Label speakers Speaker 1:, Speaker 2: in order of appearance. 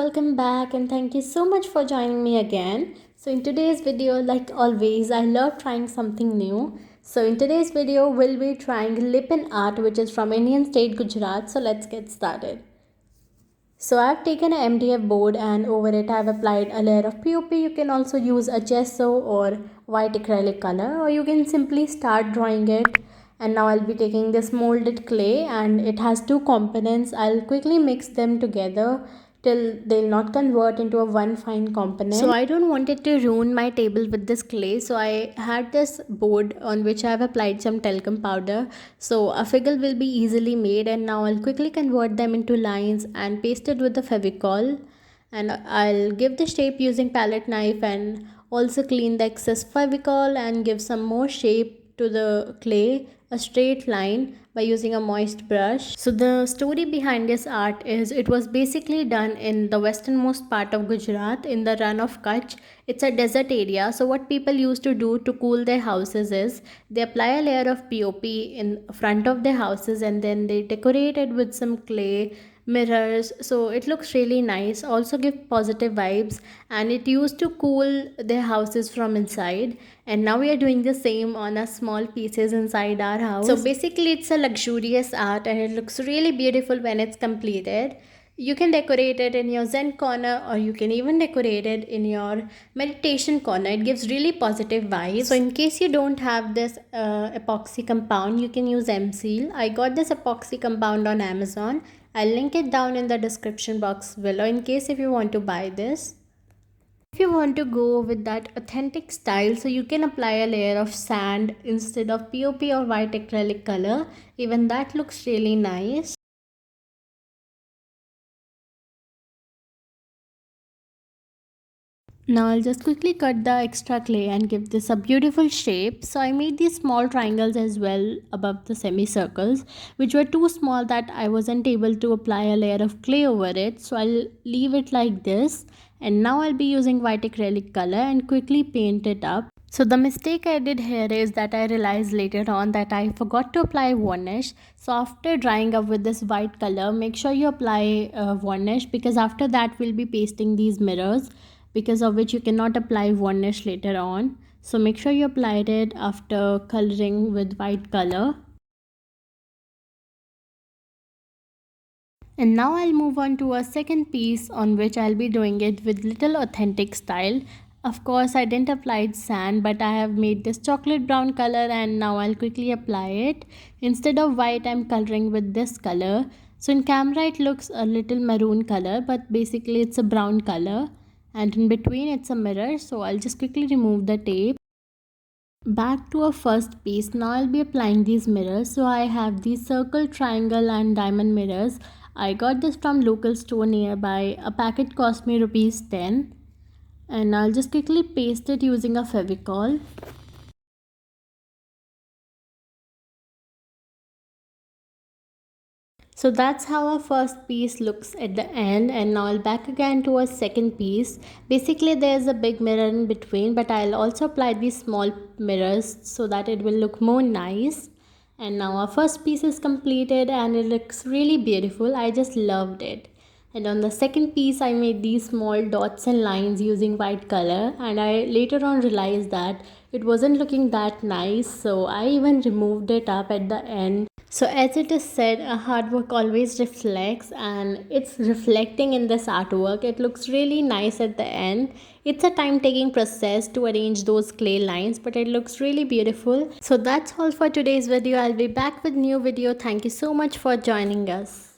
Speaker 1: welcome back and thank you so much for joining me again. So in today's video, like always, I love trying something new. So in today's video, we'll be trying lip-in art, which is from Indian state Gujarat. So let's get started. So I've taken an MDF board and over it I've applied a layer of POP. You can also use a gesso or white acrylic color, or you can simply start drawing it. And now I'll be taking this molded clay and it has two components. I'll quickly mix them together till they'll not convert into a one fine component. So I don't want it to ruin my table with this clay. So I had this board on which I have applied some talcum powder. So a figure will be easily made, and now I'll quickly convert them into lines and paste it with the Fevicol. And I'll give the shape using palette knife and also clean the excess Fevicol and give some more shape to the clay, a straight line by using a moist brush. So the story behind this art is it was basically done in the westernmost part of Gujarat in the run of Kutch. It's a desert area, so what people used to do to cool their houses is they apply a layer of POP in front of their houses and then they decorate it with some clay, mirrors, so it looks really nice, also give positive vibes, and it used to cool their houses from inside. And now we are doing the same on a small pieces inside our house. So basically it's a luxurious art and it looks really beautiful when it's completed. You can decorate it in your zen corner, or you can even decorate it in your meditation corner. It gives really positive vibes. So in case you don't have this epoxy compound, you can use M-Seal. I got this epoxy compound on Amazon. I'll link it down in the description box below in case if you want to buy this. If you want to go with that authentic style, so you can apply a layer of sand instead of POP or white acrylic color. Even that looks really nice. Now I'll just quickly cut the extra clay and give this a beautiful shape. So I made these small triangles as well above the semicircles, which were too small that I wasn't able to apply a layer of clay over it. So I'll leave it like this. And now I'll be using white acrylic color and quickly paint it up. So the mistake I did here is that I realized later on that I forgot to apply varnish. So after drying up with this white color, make sure you apply varnish, because after that we'll be pasting these mirrors, because of which you cannot apply varnish later on. So make sure you applied it after coloring with white color. And now I'll move on to a second piece on which I'll be doing it with little authentic style. Of course I didn't apply sand, but I have made this chocolate brown color and now I'll quickly apply it. Instead of white, I'm coloring with this color. So in camera it looks a little maroon color, but basically it's a brown color. And in between it's a mirror, so I'll just quickly remove the tape. Back to our first piece. Now I'll be applying these mirrors. So I have these circle, triangle and diamond mirrors. I got this from local store nearby. A packet cost me rupees 10, and I'll just quickly paste it using a Fevicol. So that's how our first piece looks at the end, and now I'll back again to our second piece. Basically there's a big mirror in between, but I'll also apply these small mirrors so that it will look more nice. And now our first piece is completed and it looks really beautiful. I just loved it. And on the second piece I made these small dots and lines using white color, and I later on realized that it wasn't looking that nice, so I even removed it up at the end. So as it is said, hard work always reflects, and it's reflecting in this artwork. It looks really nice at the end. It's a time taking process to arrange those clay lines, but it looks really beautiful. So that's all for today's video. I'll be back with new video. Thank you so much for joining us.